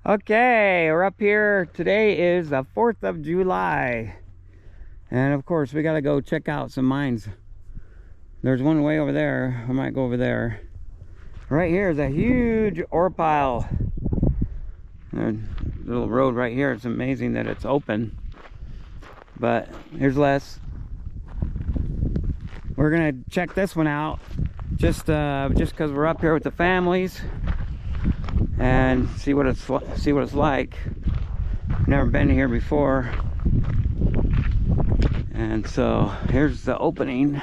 Okay, we're up here. Today is the 4th of July. And of course, we gotta go check out some mines. There's one way over there. I might go over there. Right here is a huge ore pile. Little road right here. It's amazing that it's open. But here's Les. We're gonna check this one out. Just because we're up here with the families. And see what it's like. Never been here before, and so here's the opening.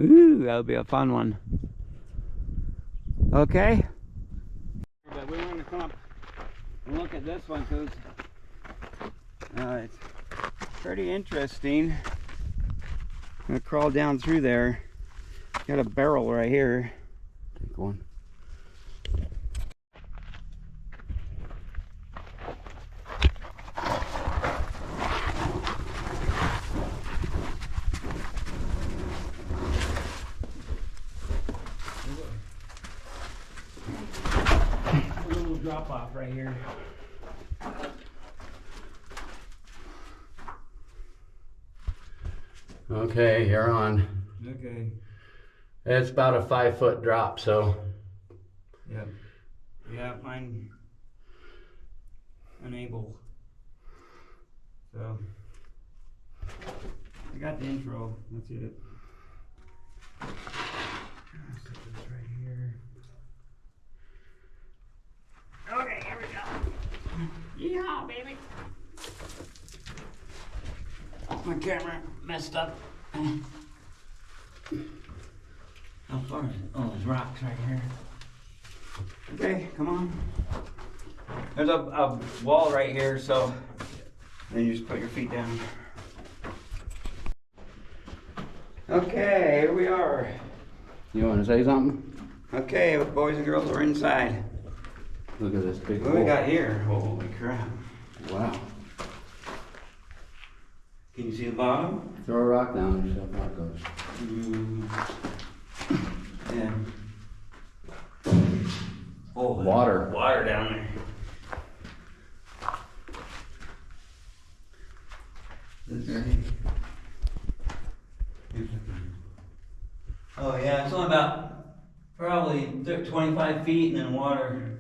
Ooh, that'll be a fun one. Okay, but we want to come up and look at this one because it's pretty interesting. I'm gonna crawl down through there. Got a barrel right here. Take one. Drop off right here. Okay, you're on. Okay. It's about a 5-foot drop, so. Yep. Yeah, mine unable. So I got the intro. That's it. I'll set this right here. Okay, here we go. Yeehaw, baby. My camera messed up. How far is it? Oh, there's rocks right here. Okay, come on. There's a wall right here, so then you just put your feet down. Okay, here we are. You want to say something? Okay, boys and girls are inside. Look at this big What do we got here? Holy crap. Wow. Can you see the bottom? Throw a rock down and see how far it goes. Yeah. Oh, water. Water down there. Oh yeah, it's only about probably 25 feet and then water.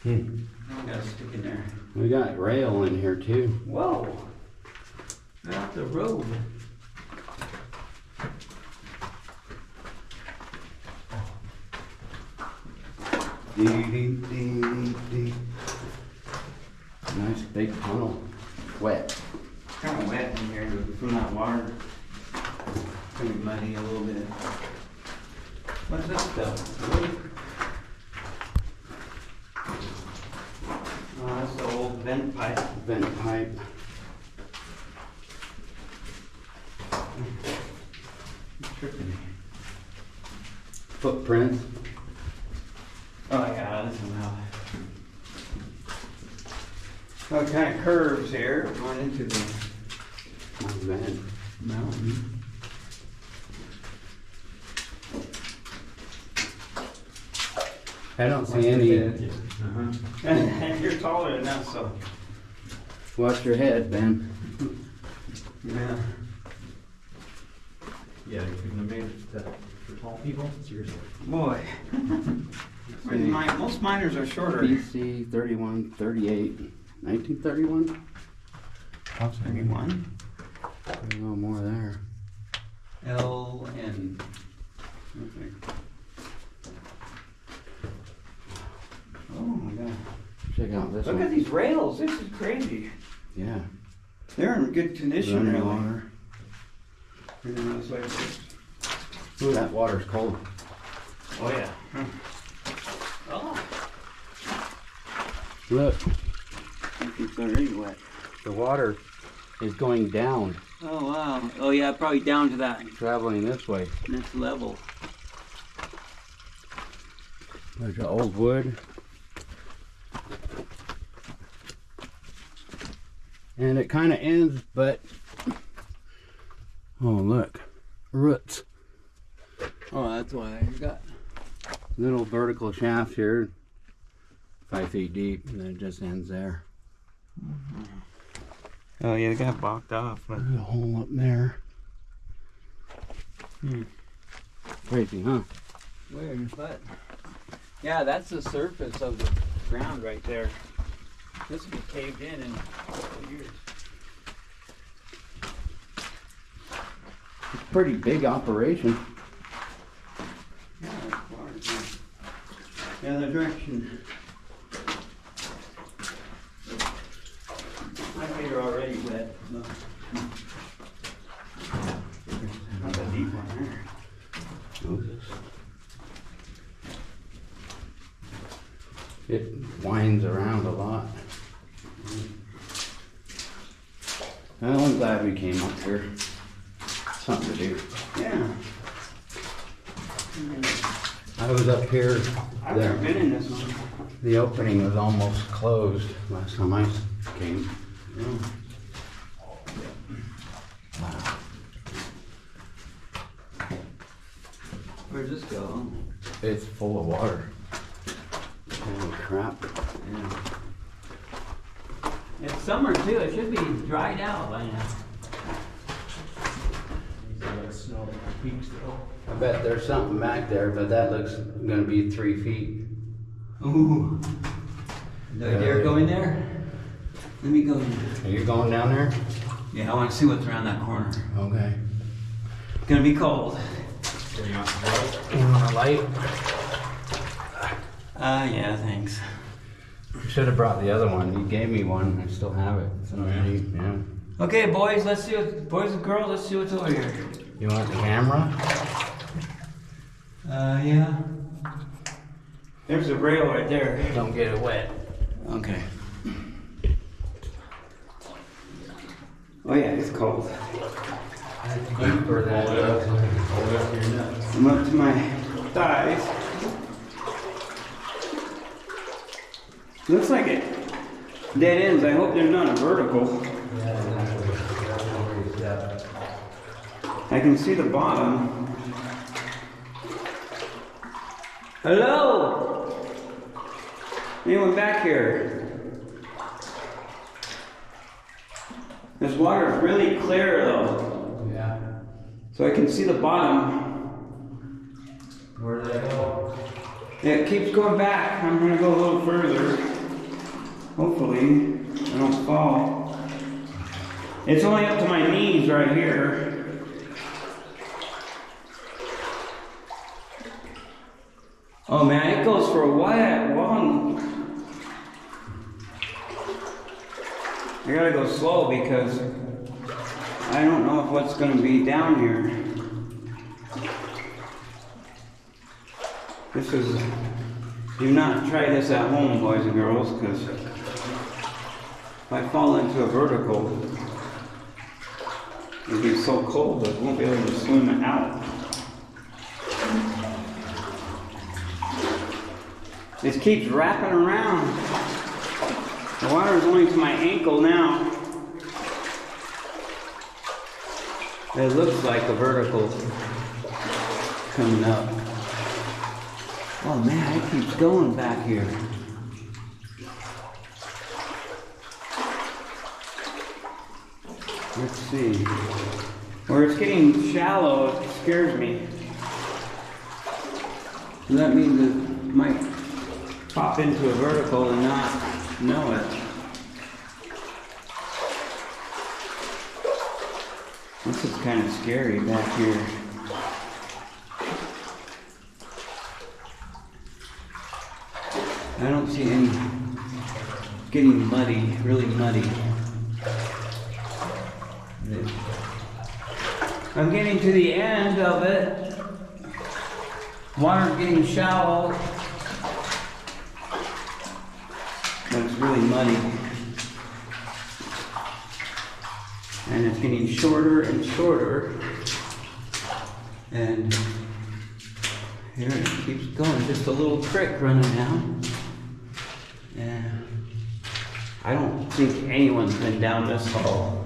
Now we gotta stick in there. We got rail in here too. Whoa! Out the road. Nice big tunnel. Wet. Kind of wet in here from that water. Pretty muddy a little bit. What's this stuff? Oh, that's the old vent pipe. Vent pipe. Tripping me. Footprints. Oh yeah, this one now. So it kind of curves here, going into the mountain. I don't see any. You're taller than us, so. Watch your head, Ben. Yeah. Yeah, you couldn't have made it for tall people? Seriously. Boy. Most miners are shorter. BC 31, 38, 1931? 31. A little more there. L N. Okay. Oh my God. Check out this Look one. at these rails. This is crazy. Yeah. They're in good condition, Running really. water. Like Ooh, that water's cold. oh yeah. Oh. Look, It's already wet. the water is going down, Oh wow. Oh yeah, probably down to that traveling this way. next level. There's the old wood. And it kind of ends, but oh look, roots. Oh, that's why you got Little vertical shaft here. 5 feet deep, and then it just ends there. Oh yeah, it got blocked off. But... There's a hole up there. Crazy, huh? Weird, but yeah, that's the surface of the ground right there. This will be caved in a couple of years. It's a pretty big operation. Yeah, that's large. Yeah, the direction. My feet are already wet. No. Not a deep one there. It winds around a lot. Well, I'm glad we came up here. Something to do. Yeah. I was up here. I've never been in this one. The opening was almost closed last time I came. Where's this go? It's full of water. Holy crap. Yeah. It's summer too. It should be dried out by now. Snow peaks though. I bet there's something back there, but that looks gonna be 3 feet. Ooh. No dare go in there? Let me go in there. Are you going down there? Yeah, I want to see what's around that corner. Okay. It's gonna be cold. You want a light? Yeah, thanks. You should have brought the other one. You gave me one. I still have it. It's underneath. Yeah. Okay, boys, let's see what, boys and girls, let's see what's over here. You want the camera? Yeah. There's a rail right there. Don't get it wet. Okay. Oh yeah, it's cold. Deeper than it looks. I'm up to my thighs. Looks like it dead ends. I hope they're not a vertical. I can see the bottom. Hello? Anyone back here? This water is really clear though. Yeah. So I can see the bottom. Where did I go? It keeps going back. I'm gonna go a little further. Hopefully I don't fall. It's only up to my knees right here. Oh man, it goes for a while, long. I gotta go slow because I don't know if what's gonna be down here. This is, do not try this at home, boys and girls, because if I fall into a vertical, it'll be so cold that I won't be able to swim out. This keeps wrapping around. The water is only to my ankle now. It looks like a vertical coming up. Oh man, it keeps going back here. Let's see. Where it's getting shallow, it scares me. That means it might pop into a vertical and not know it. This is kind of scary back here. I don't see any getting muddy, really muddy. I'm getting to the end of it. Water's getting shallow. But it's really muddy. And it's getting shorter and shorter. And here it keeps going. Just a little creek running down. And I don't think anyone's been down this hole.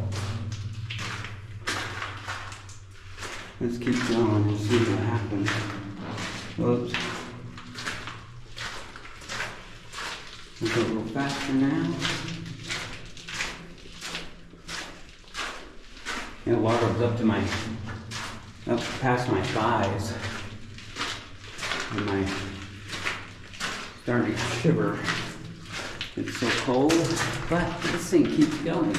Let's keep going and see what happens. Whoops. We'll go a little faster now. And the water was up past my thighs. And my starting to shiver. It's so cold, but this thing keeps going.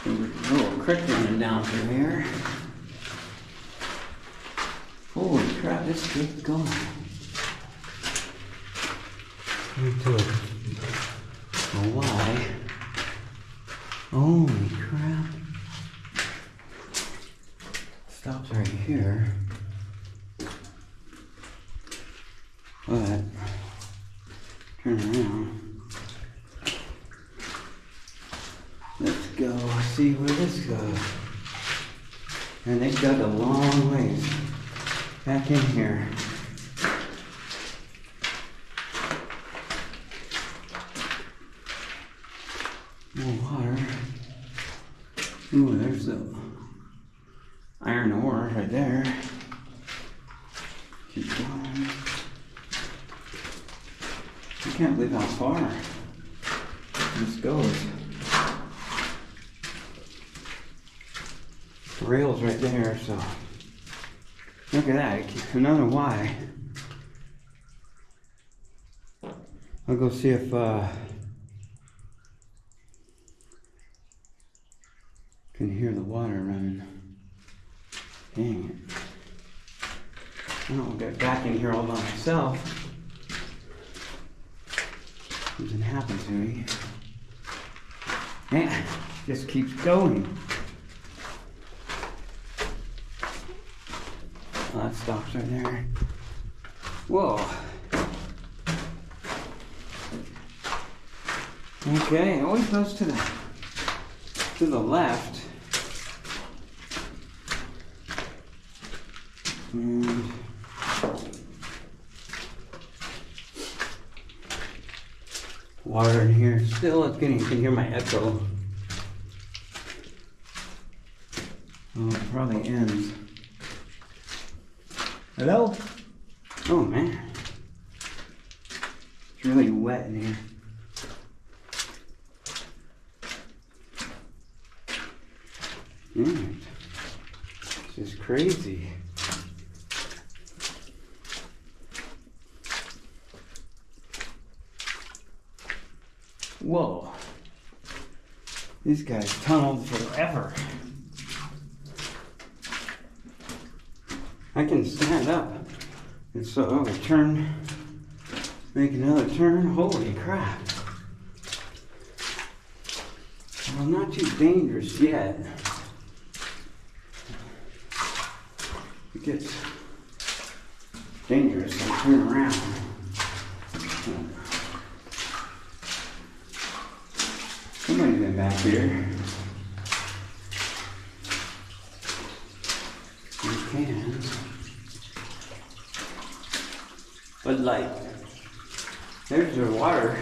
There's a little creek running down through here. Holy crap, this keeps going. Into a Y. Holy crap. Stops right here. But turn around. Let's go see where this goes. And they dug a long ways back in here. More water. Ooh, there's the iron ore right there. Keep going. I can't believe how far this goes. The rail's right there, so look at that, another Y. I'll go see if can hear the water running. Dang it. I'll get back in here all by myself. Something happened to me. Man, just keeps going. Oh, that stops right there. Whoa. Okay, it always goes to the left. And water in here. Still, it's getting, you can hear my echo. Oh, it probably ends. Hello? Oh man. It's really wet in here. Man, this is crazy. Whoa. These guys tunneled forever. I can stand up. And so I turn, make another turn. Holy crap. Well, not too dangerous yet. It gets dangerous. I turn around. Somebody's been back here. You can. But like, there's the water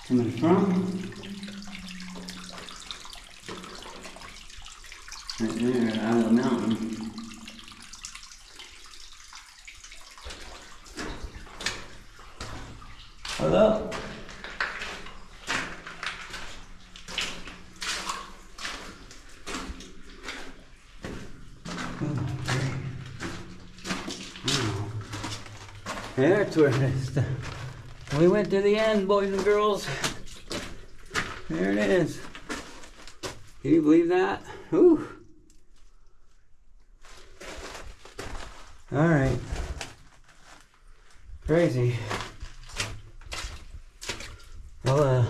coming from. Right there, out of the mountain. Hello? That's where it is. We went to the end, boys and girls. There it is. Can you believe that? Whew. All right. Crazy. I'll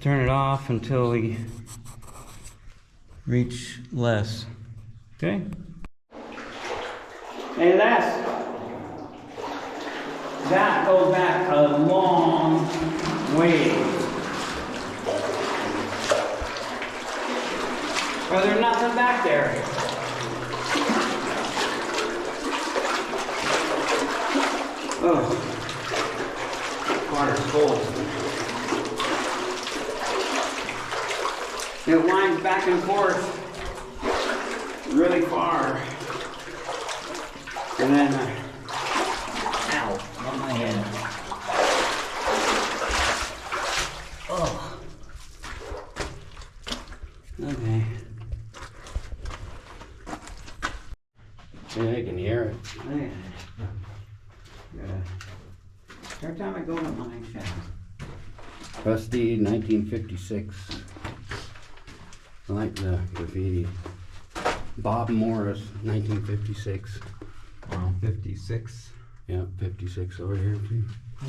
turn it off until we reach less. Okay? Hey, that goes back a long way. Well, there's nothing back there. Oh, water's cold. It winds back and forth really far. And then, ow, on my head. Oh. Okay. Yeah, I can hear it. Okay. Good. Every time I go to mine shaft. Rusty 1956. I like the graffiti. Bob Morris 1956. Wow, 56. Yeah, 56 over here too. Oh.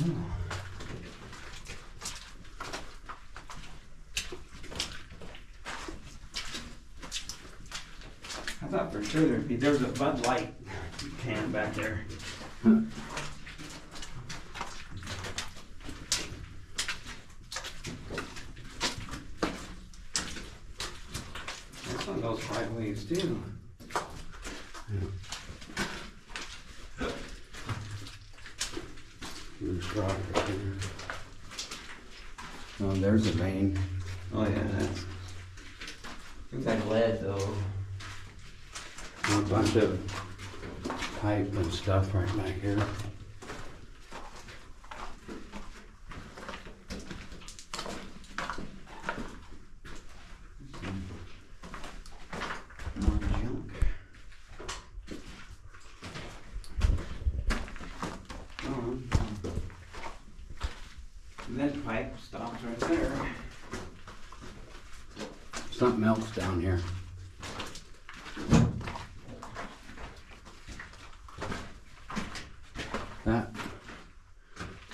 I thought for sure there was a Bud Light can back there. Huh. This one goes 5 ways too. Loose rock right there. Oh, there's a vein. Oh yeah, that's. Looks like lead though. A bunch of pipe and stuff right back here. More junk. Oh. That pipe stops right there. Something else down here.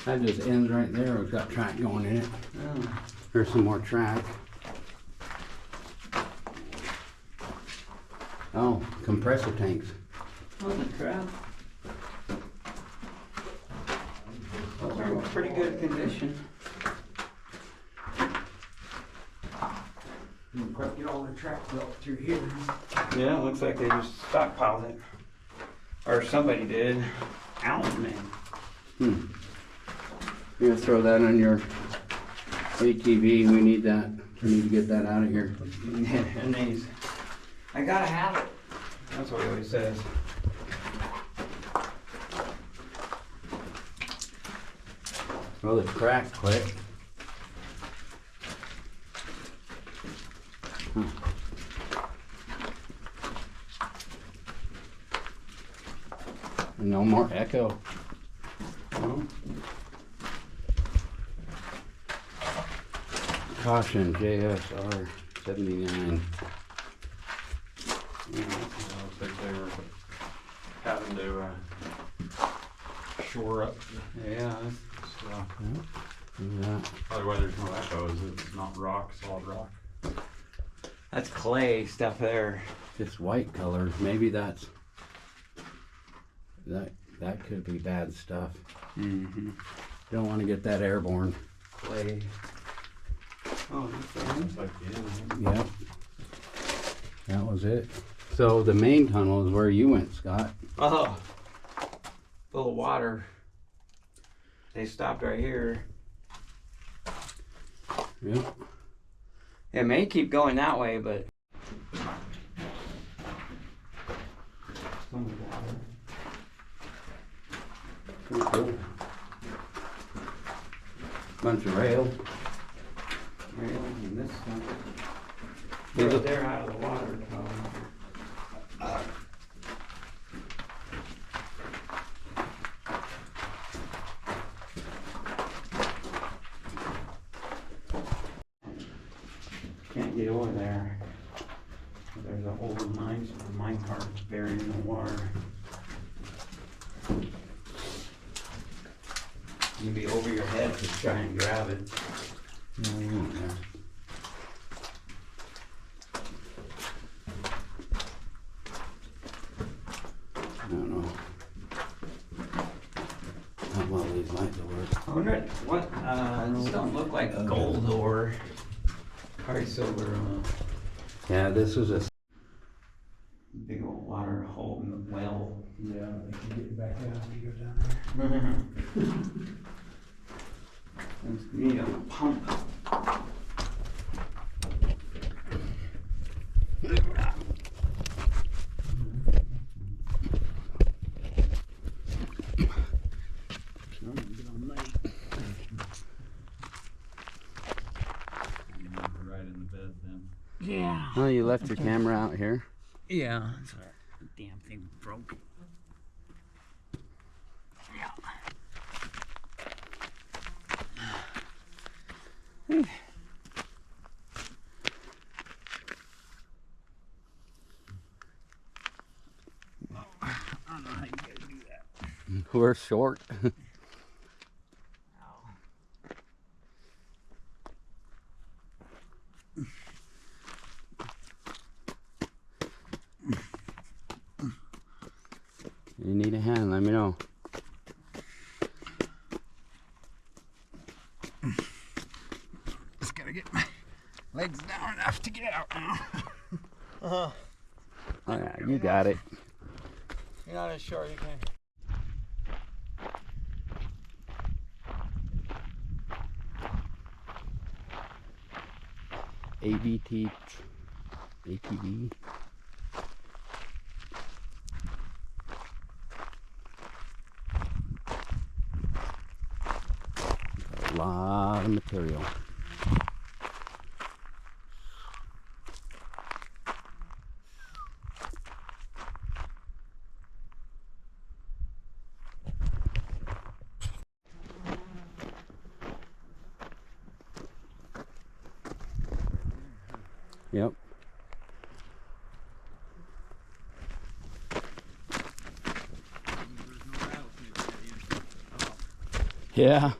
That just ends right there. It's got track going in it. Oh. There's some more track. Oh, compressor tanks. Holy crap. Those are in pretty good condition. You can probably get all the track built through here. Yeah, it looks like they just stockpiled it. Or somebody did. Alan, man. You're gonna throw that on your ATV. We need that. We need to get that out of here. And these. I gotta have it. That's what he always says. Well, it's cracked quick. No more echo. Oh. Caution, JSR 79. Looks like they were having to shore up the Yeah. stuff. Yeah. Probably why there's no echo is it's not rock, solid rock. That's clay stuff there. Just white colors. Maybe that could be bad stuff. Mm-hmm. Don't want to get that airborne. Clay. Oh, that's the It's like the end. Yep. That was it. So the main tunnel is where you went, Scott. Oh, full of water. They stopped right here. Yep. It may keep going that way, but. Pretty cool. Bunch of rail. Rail and this stuff. Is it- They're out of the water. Can't get over there. There's a old mine cart buried in the water. You'd be over your head to try and grab it. No, we won't there. I don't know how well these lights will work. I wonder what, this don't look like gold or probably silver. Yeah, this was a Big old water hole in the well. Yeah, they can get you back out when you go down there. You need a pump. Well, you left your camera out here. Yeah, that's what the damn thing broke. Yeah. I don't know how you guys do that. We're short. You need a hand, let me know. Just gotta get my legs down enough to get out now. Oh yeah, you got it. You're not as sure you can. ATV. A lot of material. Yep. Yeah.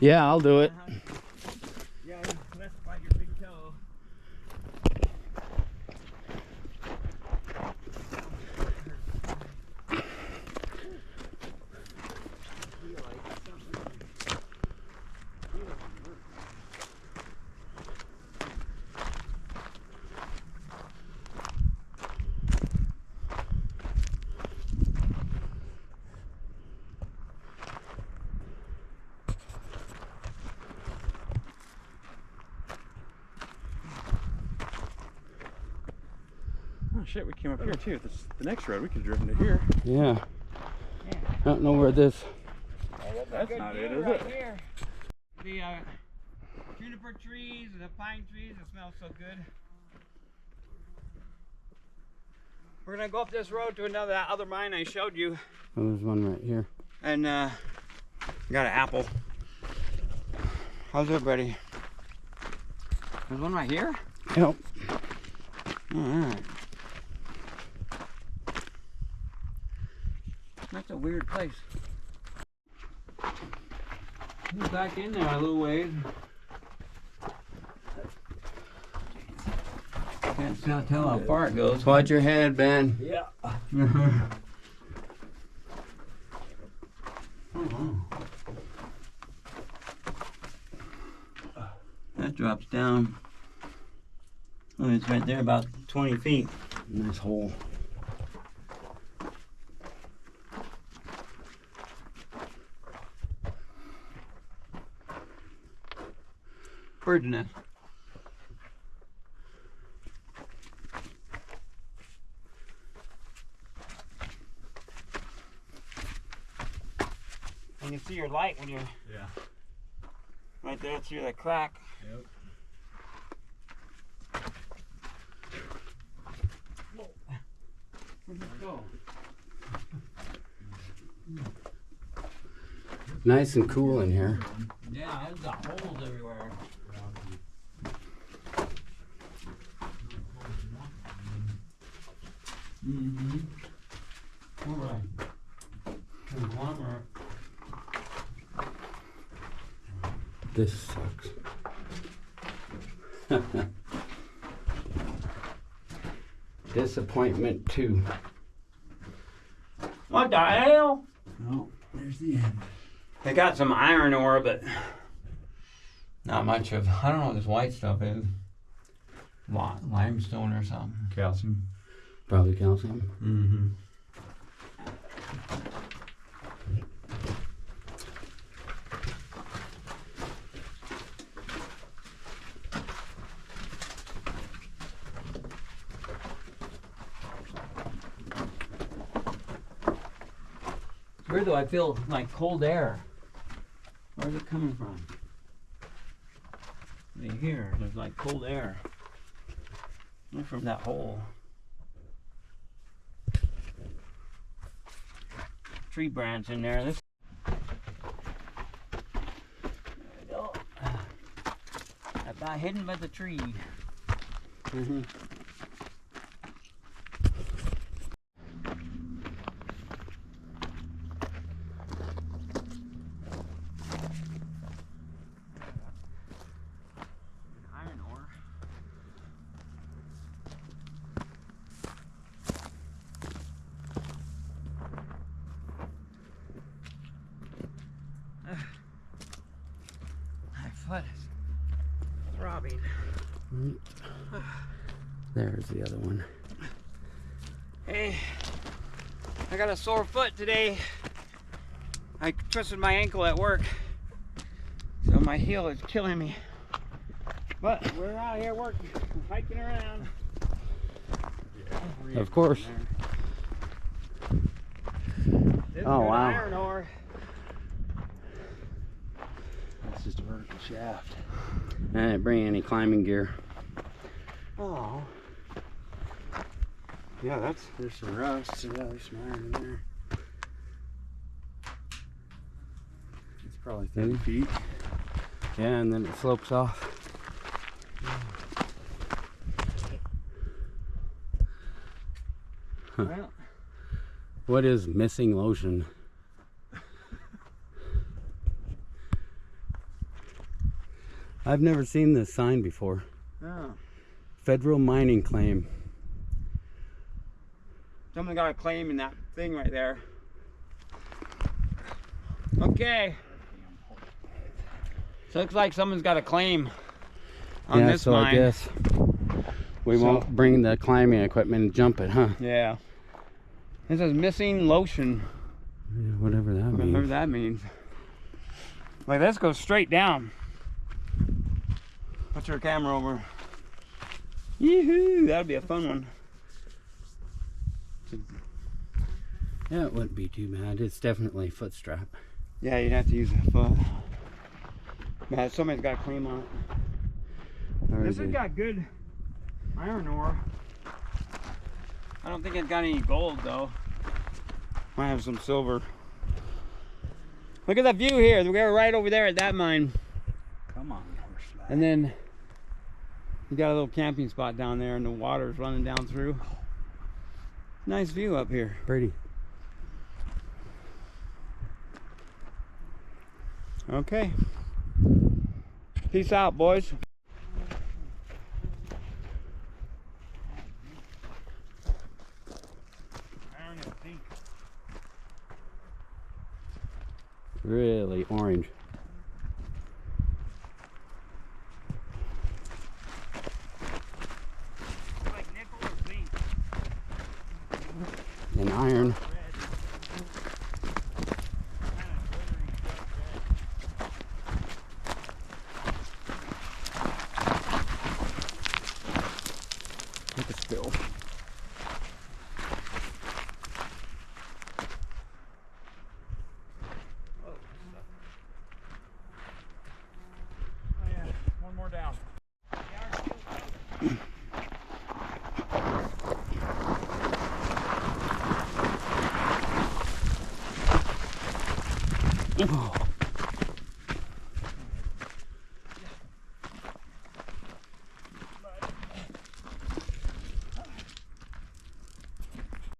Yeah, I'll do it. Yeah, let's bite your big toe. Oh shit, we came up here too. The next road, we could have driven to here. Yeah. I don't know where this. That's not it, is right it? here. The juniper trees, the pine trees, it smells so good. We're gonna go up this road to that other mine I showed you, Oh, there's one right here. and got an apple. How's everybody? There's one right here? Yep. Alright. That's a weird place. Move back in there a little ways. Can't tell how far it goes. Watch your head, Ben. Yeah. That drops down. Oh, it's right there about 20 feet. Nice hole. Bird's nest. And you see your light when you're right there through the crack. Yep. Where'd it go? Nice and cool in here. Yeah, there's got holes everywhere. Mm-hmm. All right. Conglomerate. This sucks. Disappointment 2. What the hell? Oh, there's the end. They got some iron ore, but not much of. I don't know what this white stuff is. Limestone or something. Calcium. Probably calcium. Mm-hmm. Weird though, I feel like cold air. Where's it coming from? Right here, there's like cold air. Not from that hole. Tree branch in there. This. There we go. I got hidden by the tree. Iron ore. My foot is throbbing. There's the other one. Hey, I got a sore foot today. I twisted my ankle at work, so my heel is killing me. But we're out here working, hiking around. Of course. This Oh, is wow. iron ore. It's just a vertical shaft. I didn't bring any climbing gear. Oh. Yeah, There's some rust. Yeah, there's some iron in there. It's probably 30 feet. Yeah, and then it slopes off. Huh. Well, What is missing lotion? I've never seen this sign before. oh. Federal mining claim. Someone got a claim in that thing right there. Okay. So looks like someone's got a claim on Yeah, this so mine. I guess we won't bring the climbing equipment and jump it, huh? Yeah. This is missing lotion. Yeah, whatever that Whatever means. that means. Like, let's go straight down. Put your camera over. Yee-hoo! That'll be a fun one. Yeah, it wouldn't be too bad. It's definitely foot strap. Yeah, you'd have to use a foot. Yeah, somebody's got a claim on it. Or This is has it- got good iron ore. I don't think it's got any gold though. Might have some silver. Look at the view here. We're right over there at that mine. Come on, horse. And then you got a little camping spot down there and the water's running down through. Nice view up here. Pretty. Okay. Peace out, boys. Really orange. Like nickel or zinc. And iron. Look at spill. Oh yeah, one more down. Oh.